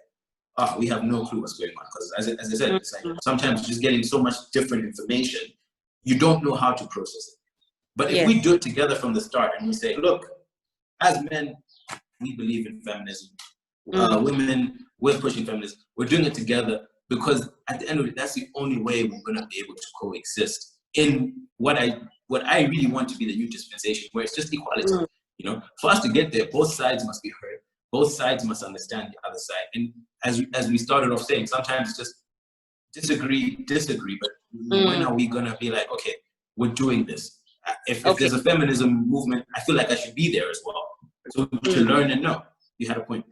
we have no clue what's going on. Because as I said, it's like sometimes just getting so much different information, you don't know how to process it. But if we do it together from the start and we say, look, as men, we believe in feminism. Women, we're pushing feminism. We're doing it together because at the end of it, that's the only way we're going to be able to coexist in what I really want to be the new dispensation, where it's just equality. You know, for us to get there, both sides must be heard. Both sides must understand the other side. And as we started off saying, sometimes it's just disagree. But when are we going to be like, okay, we're doing this? If there's a feminism movement, I feel like I should be there as well. So to learn and know. You had a point.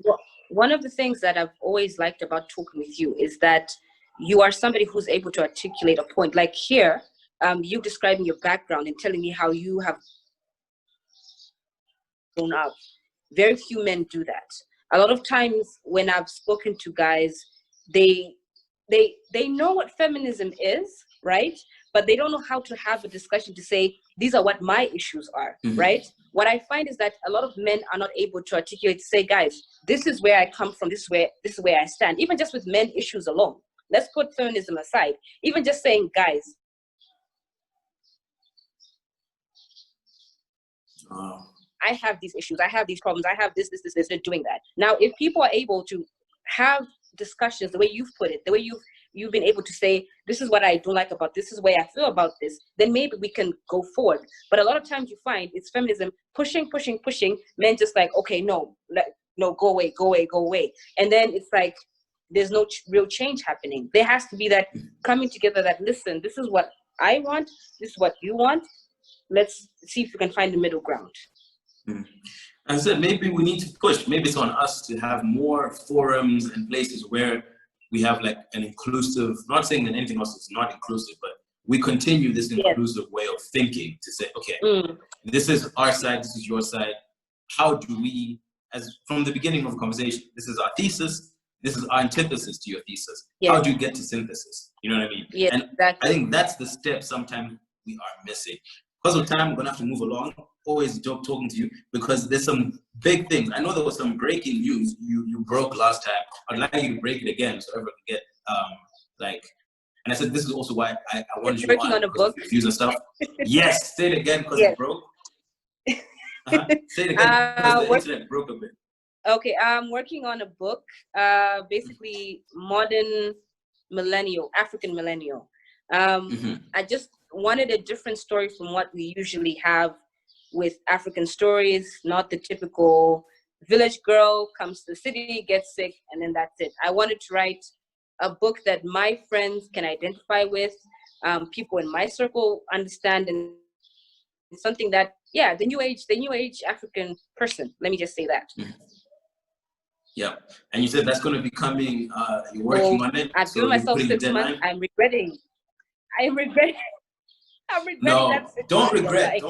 Well, one of the things that I've always liked about talking with you is that you are somebody who's able to articulate a point. Like here, you describing your background and telling me how you have grown up. Very few men do that. A lot of times when I've spoken to guys, they know what feminism is, right? But they don't know how to have a discussion to say, these are what my issues are, right? What I find is that a lot of men are not able to articulate, to say, guys, this is where I come from, this is where I stand. Even just with men issues alone. Let's put feminism aside. Even just saying, guys, I have these issues, I have these problems, I have this, they're doing that. Now, if people are able to have discussions the way you've put it, the way you've been able to say, this is what I don't like about this is the way I feel about this, then maybe we can go forward. But a lot of times you find it's feminism pushing, men just like, okay, no, go away. And then it's like, there's no real change happening. There has to be that coming together that, listen, this is what I want, this is what you want. Let's see if we can find the middle ground. As I said, maybe we need to push. Maybe it's on us to have more forums and places where we have like an inclusive, not saying that anything else is not inclusive, but we continue this inclusive way of thinking to say, okay, this is our side, this is your side. How do we, as from the beginning of the conversation, this is our thesis, this is our antithesis to your thesis. How do you get to synthesis? You know what I mean? Yeah, and exactly. I think that's the step sometimes we are missing. Because of time, I'm gonna have to move along. Always joke talking to you because there's some big things. I know there was some breaking news you broke last time. I'd like you to break it again so everyone can get and I said this is also why I wanted you on a book. Views and stuff. Yes, say it again because it broke. Say it again because the internet broke a bit. Okay, I'm working on a book, basically modern millennial, African millennial. I just wanted a different story from what we usually have with African stories, not the typical village girl comes to the city, gets sick, and then that's it. I wanted to write a book that my friends can identify with, people in my circle understand, and something that, the new age African person, let me just say that. Yeah, and you said that's going to be coming, you're working on it. I've given myself 6 months. I'm regretting no, that. Don't regret.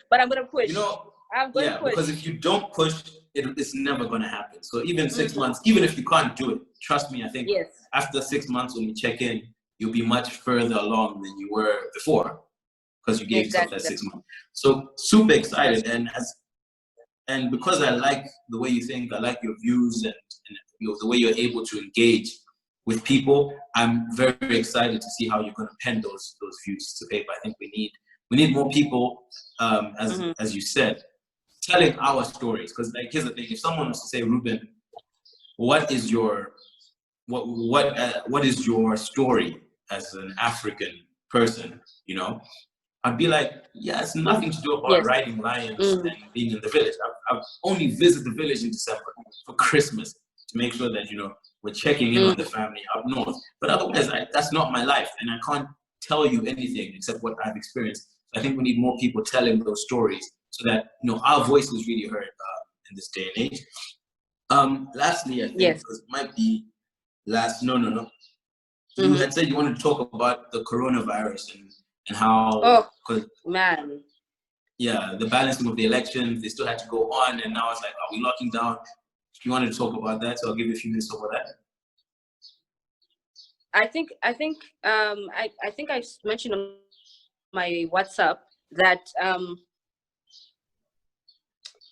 But I'm gonna push. You know, I'm gonna push. Because if you don't push, it's never gonna happen. So even 6 months, even if you can't do it, trust me, I think after 6 months when you check in, you'll be much further along than you were before because you gave yourself that 6 months. So super excited, and because I like the way you think, I like your views and the way you're able to engage with people, I'm very, very excited to see how you're going to pen those views to paper. I think we need more people, as you said, telling our stories. Because like here's the thing: if someone was to say, Ruben, what is your story as an African person? You know, I'd be like, it's nothing to do about riding lions and being in the village. I've only visited the village in December for Christmas to make sure that we're checking in on the family up north. But otherwise, that's not my life, and I can't tell you anything except what I've experienced. So I think we need more people telling those stories so that our voice is really heard in this day and age. Lastly, I think because it might be last. No. You had said you wanted to talk about the coronavirus and how. Oh man. Yeah, the balancing of the elections. They still had to go on, and now it's like, are we locking down? You wanted to talk about that, so I'll give you a few minutes to talk about that. I think I mentioned on my WhatsApp that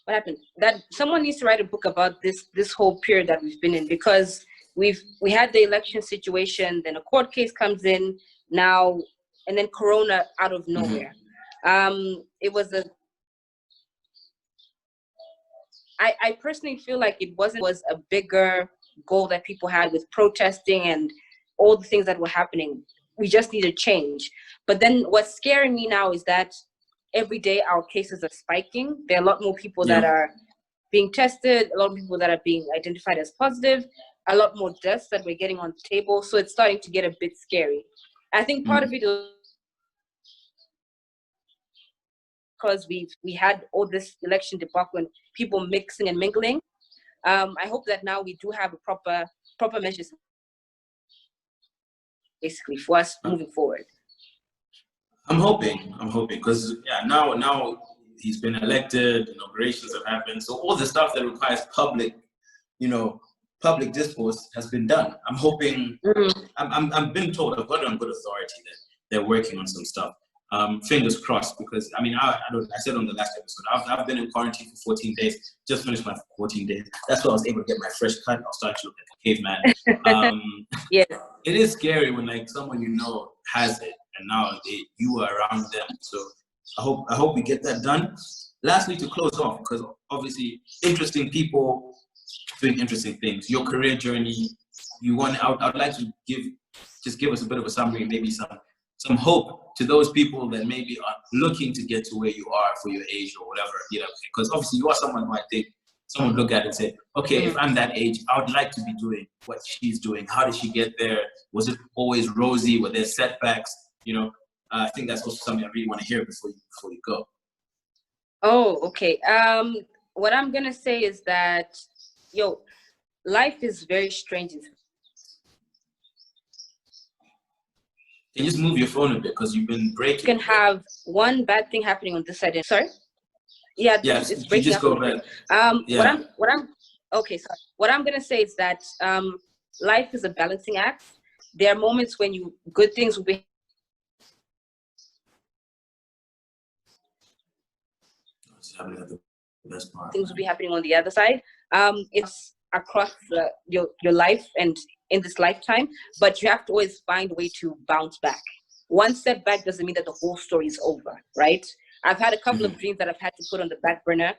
what happened? That someone needs to write a book about this whole period that we've been in, because we had the election situation, then a court case comes in now, and then Corona out of nowhere. It was I personally feel like it was a bigger goal that people had with protesting and all the things that were happening. We just need a change. But then what's scaring me now is that every day our cases are spiking. There are a lot more people that are being tested, a lot of people that are being identified as positive, a lot more deaths that we're getting on the table. So it's starting to get a bit scary. I think part of it is because we had all this election debacle and people mixing and mingling. I hope that now we do have a proper measures basically for us moving forward. I'm hoping because now he's been elected, inaugurations have happened, so all the stuff that requires public discourse has been done. I'm hoping. I'm been told, I've got it on good authority that they're working on some stuff. Fingers crossed, because I said on the last episode, I've been in quarantine for 14 days, just finished my 14 days. That's why I was able to get my fresh cut. I'll start to look like a caveman. It is scary when someone has it and now you are around them. So I hope we get that done. Lastly, to close off, because obviously interesting people doing interesting things, your career journey, I'd like to give us a bit of a summary, maybe some hope to those people that maybe are looking to get to where you are for your age or whatever, because obviously you are someone who I think someone look at and say, okay, if I'm that age, I would like to be doing what she's doing. How did she get there? Was it always rosy? Were there setbacks? I think that's also something I really want to hear before you go. Oh, okay. What I'm gonna say is that, life is very strange. Can you just move your phone a bit because you've been breaking? You can have one bad thing happening on this side. Sorry. Yeah, it's breaking just up. Go back. What I'm gonna say is that life is a balancing act. There are moments when good things will be. Things will be happening on the other side. It's across your life and in this lifetime, but you have to always find a way to bounce back. One step back doesn't mean that the whole story is over, right? I've had a couple of dreams that I've had to put on the back burner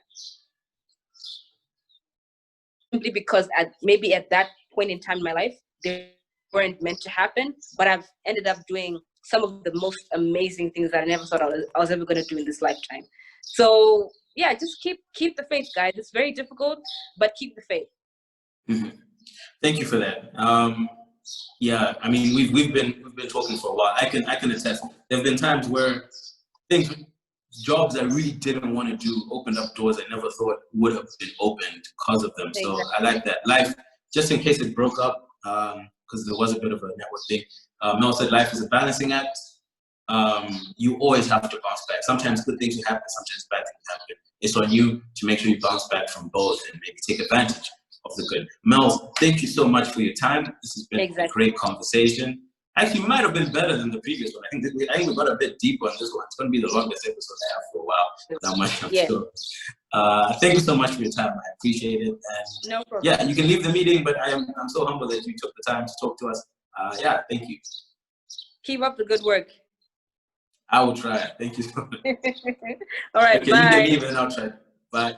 simply because maybe at that point in time in my life, they weren't meant to happen, but I've ended up doing some of the most amazing things that I never thought I was ever going to do in this lifetime. So yeah, just keep the faith, guys. It's very difficult, but keep the faith. Thank you for that. Yeah, I mean, we've been talking for a while. I can attest. There have been times where jobs I really didn't want to do opened up doors I never thought would have been opened because of them. So I like that. Life, just in case it broke up, because there was a bit of a network thing. Mel said life is a balancing act. You always have to bounce back. Sometimes good things will happen, sometimes bad things happen. It's on you to make sure you bounce back from both and maybe take advantage of the good. Mel, thank you so much for your time. This has been a great conversation. Actually, might have been better than the previous one. I think we got a bit deeper on this one. It's going to be the longest episode I have for a while. That much, I'm sure. Thank you so much for your time. I appreciate it. And no problem. Yeah, you can leave the meeting, but I'm so humble that you took the time to talk to us. Yeah, thank you. Keep up the good work. I will try. Thank you so much. All right, okay, bye. you can leave and I'll try. Bye.